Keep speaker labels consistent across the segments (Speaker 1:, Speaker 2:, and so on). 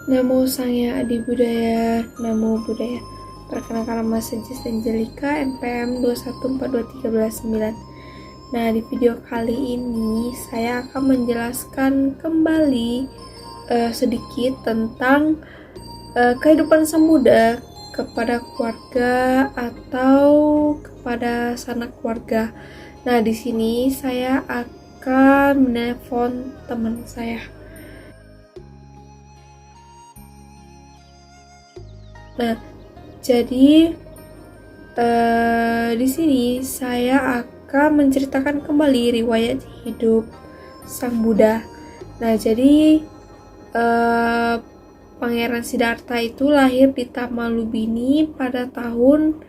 Speaker 1: Namo Sang Adi Budaya, Namo Buddhaya. Perkenalkan, nama saya Jess Angelika, NPM 2142319. Nah, di video kali ini saya akan menjelaskan kembali sedikit tentang kehidupan sang Buddha kepada keluarga atau kepada sanak keluarga. Nah, di sini saya akan menelpon teman saya. Nah, jadi di sini saya akan menceritakan kembali riwayat hidup sang Buddha. Nah, jadi Pangeran Siddhartha itu lahir di Tamalubini pada tahun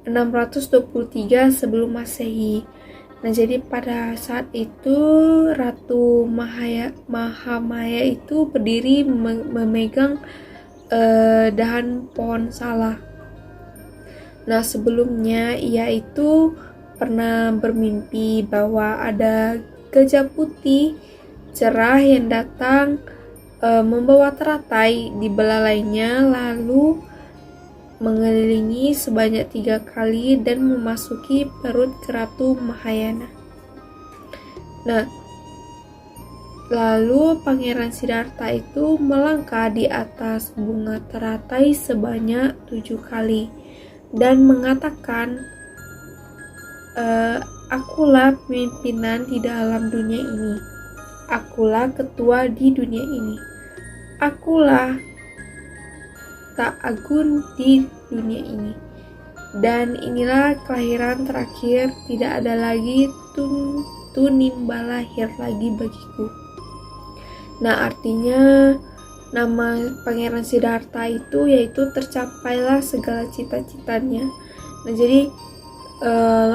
Speaker 1: 623 sebelum Masehi. Nah, jadi pada saat itu Ratu Mahamaya itu berdiri memegang dahan pohon salah. Nah, sebelumnya ia itu pernah bermimpi bahwa ada gajah putih cerah yang datang membawa teratai di belalainya, lalu mengelilingi sebanyak 3 kali dan memasuki perut Ratu Mahayana. Nah, lalu Pangeran Siddhartha itu melangkah di atas bunga teratai sebanyak 7 kali dan mengatakan, akulah pimpinan di dalam dunia ini, akulah ketua di dunia ini, akulah tak agung di dunia ini, dan inilah kelahiran terakhir, tidak ada lagi tunimba lahir lagi bagiku. Nah, artinya nama Pangeran Siddhartha itu yaitu tercapailah segala cita-citanya. Nah, jadi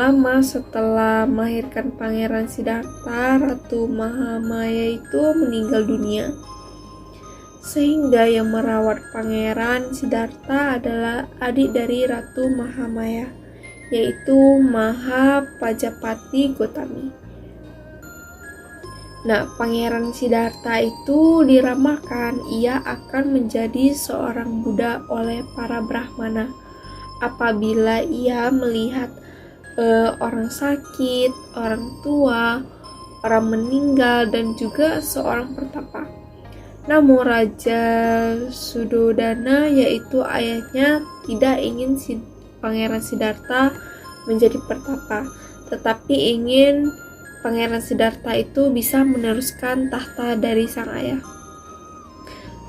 Speaker 1: lama setelah melahirkan Pangeran Siddhartha, Ratu Mahamaya itu meninggal dunia. Sehingga yang merawat Pangeran Siddhartha adalah adik dari Ratu Mahamaya, yaitu Mahapajapati Gotami. Nah, Pangeran Siddhartha itu diramalkan ia akan menjadi seorang Buddha oleh para Brahmana apabila ia melihat orang sakit, orang tua, orang meninggal, dan juga seorang pertapa. Namun Raja Sudodana, yaitu ayahnya, tidak ingin Pangeran Siddhartha menjadi pertapa, tetapi ingin Pangeran Siddhartha itu bisa meneruskan tahta dari sang ayah.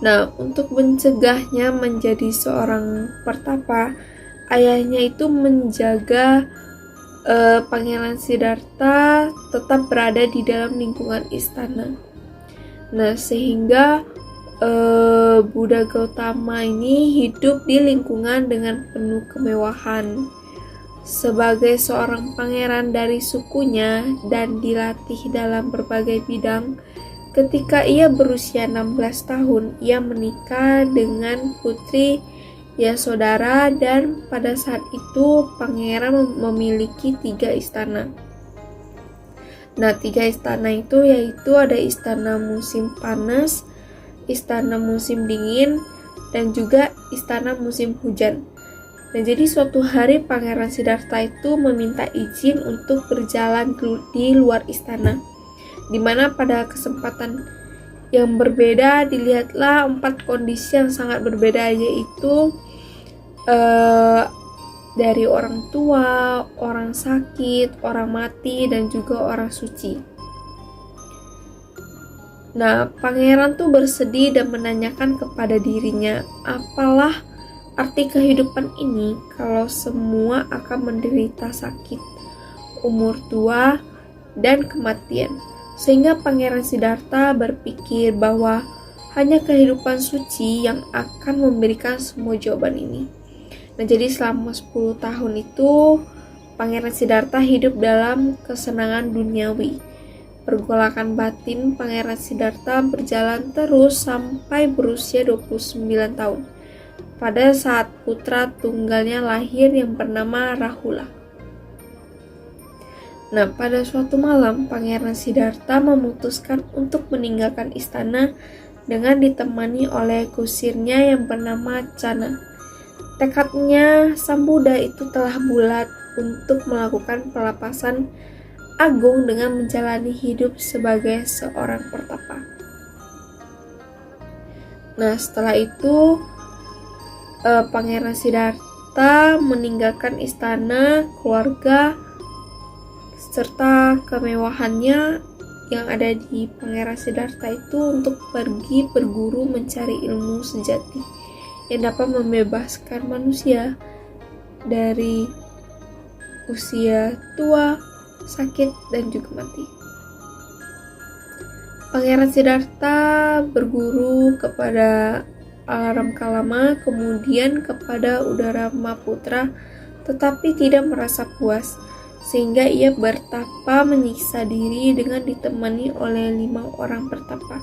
Speaker 1: Nah, untuk mencegahnya menjadi seorang pertapa, ayahnya itu menjaga Pangeran Siddhartha tetap berada di dalam lingkungan istana. Nah, sehingga Buddha Gautama ini hidup di lingkungan dengan penuh kemewahan sebagai seorang pangeran dari sukunya dan dilatih dalam berbagai bidang. Ketika ia berusia 16 tahun, ia menikah dengan putri Yasodhara, dan pada saat itu pangeran memiliki 3 istana. Nah, 3 istana itu yaitu ada istana musim panas, istana musim dingin, dan juga istana musim hujan. Nah, jadi suatu hari Pangeran Siddhartha itu meminta izin untuk berjalan di luar istana, di mana pada kesempatan yang berbeda dilihatlah 4 kondisi yang sangat berbeda, yaitu dari orang tua, orang sakit, orang mati, dan juga orang suci. Nah, pangeran tuh bersedih dan menanyakan kepada dirinya, apalah arti kehidupan ini kalau semua akan menderita sakit, umur tua, dan kematian. Sehingga Pangeran Siddhartha berpikir bahwa hanya kehidupan suci yang akan memberikan semua jawaban ini. Nah, jadi selama 10 tahun itu Pangeran Siddhartha hidup dalam kesenangan duniawi. Pergolakan batin Pangeran Siddhartha berjalan terus sampai berusia 29 tahun. Pada saat putra tunggalnya lahir yang bernama Rahula. Nah, pada suatu malam Pangeran Siddhartha memutuskan untuk meninggalkan istana dengan ditemani oleh kusirnya yang bernama Cana. Tekadnya sang Buddha itu telah bulat untuk melakukan pelepasan agung dengan menjalani hidup sebagai seorang pertapa. Nah, setelah itu Pangeran Siddhartha meninggalkan istana, keluarga, serta kemewahannya yang ada di Pangeran Siddhartha itu untuk pergi berguru mencari ilmu sejati yang dapat membebaskan manusia dari usia tua, sakit, dan juga mati. Pangeran Siddhartha berguru kepada Alam Kalama, kemudian kepada Udara Maputra, tetapi tidak merasa puas, sehingga ia bertapa menyiksa diri dengan ditemani oleh 5 orang pertapa.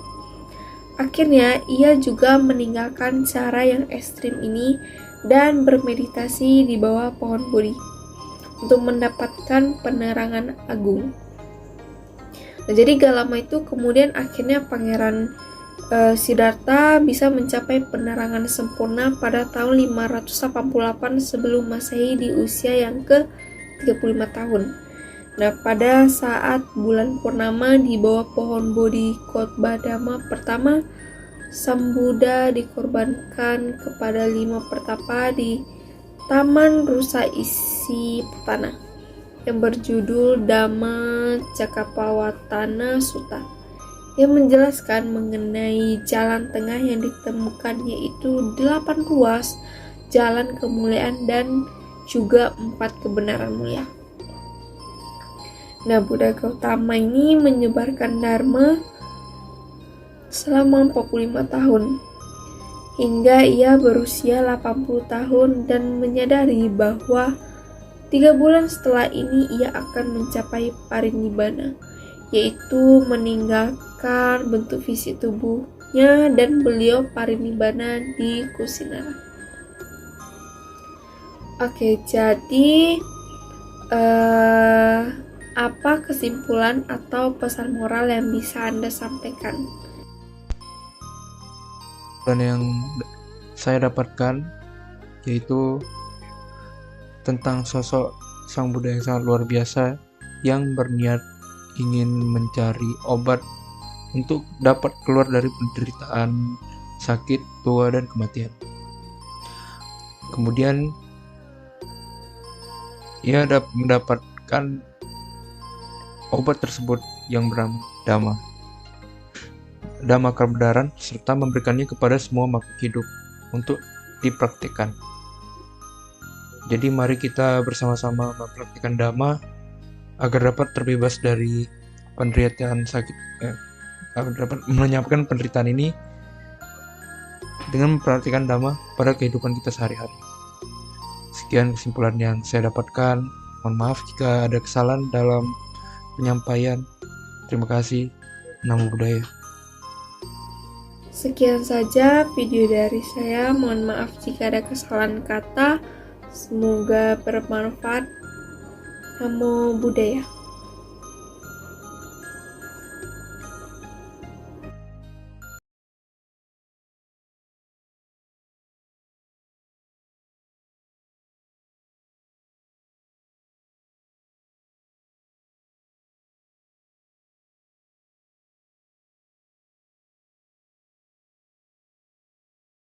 Speaker 1: Akhirnya, ia juga meninggalkan cara yang ekstrim ini dan bermeditasi di bawah pohon Bodhi untuk mendapatkan penerangan agung. Nah, jadi gak lama itu kemudian akhirnya Pangeran Siddhartha bisa mencapai penerangan sempurna pada tahun 588 sebelum Masehi di usia yang ke-35 tahun. Nah, pada saat bulan purnama di bawah pohon Bodhi Khotbah Dhamma pertama, Sang Buddha dikorbankan kepada 5 pertapa di Taman Rusa Isi Petana yang berjudul Dhamma Cakkappavattana Sutta, yang menjelaskan mengenai jalan tengah yang ditemukan, yaitu 8 ruas jalan kemuliaan dan juga 4 kebenaran mulia. Nah, Buddha Gautama ini menyebarkan Dharma selama 45 tahun hingga ia berusia 80 tahun dan menyadari bahwa 3 bulan setelah ini ia akan mencapai parinibbana, yaitu meninggalkan bentuk fisik tubuhnya, dan beliau parinibbana di Kusinara. Oke, jadi apa kesimpulan atau pesan moral yang bisa Anda sampaikan?
Speaker 2: Dan yang saya dapatkan yaitu tentang sosok Sang Buddha yang sangat luar biasa yang berniat ingin mencari obat untuk dapat keluar dari penderitaan, sakit, tua, dan kematian. Kemudian ia mendapatkan obat tersebut yang bernama Dhamma kebenaran, serta memberikannya kepada semua makhluk hidup untuk dipraktikkan. Jadi mari kita bersama-sama mempraktikkan Dhamma agar dapat terbebas dari penderitaan sakit, agar dapat menyampaikan penderitaan ini dengan mempraktikkan Dhamma pada kehidupan kita sehari-hari. Sekian kesimpulan yang saya dapatkan. Mohon maaf jika ada kesalahan dalam penyampaian. Terima kasih. Namo Buddhaya.
Speaker 1: Sekian saja video dari saya. Mohon maaf jika ada kesalahan kata. Semoga bermanfaat. Namo Buddhaya.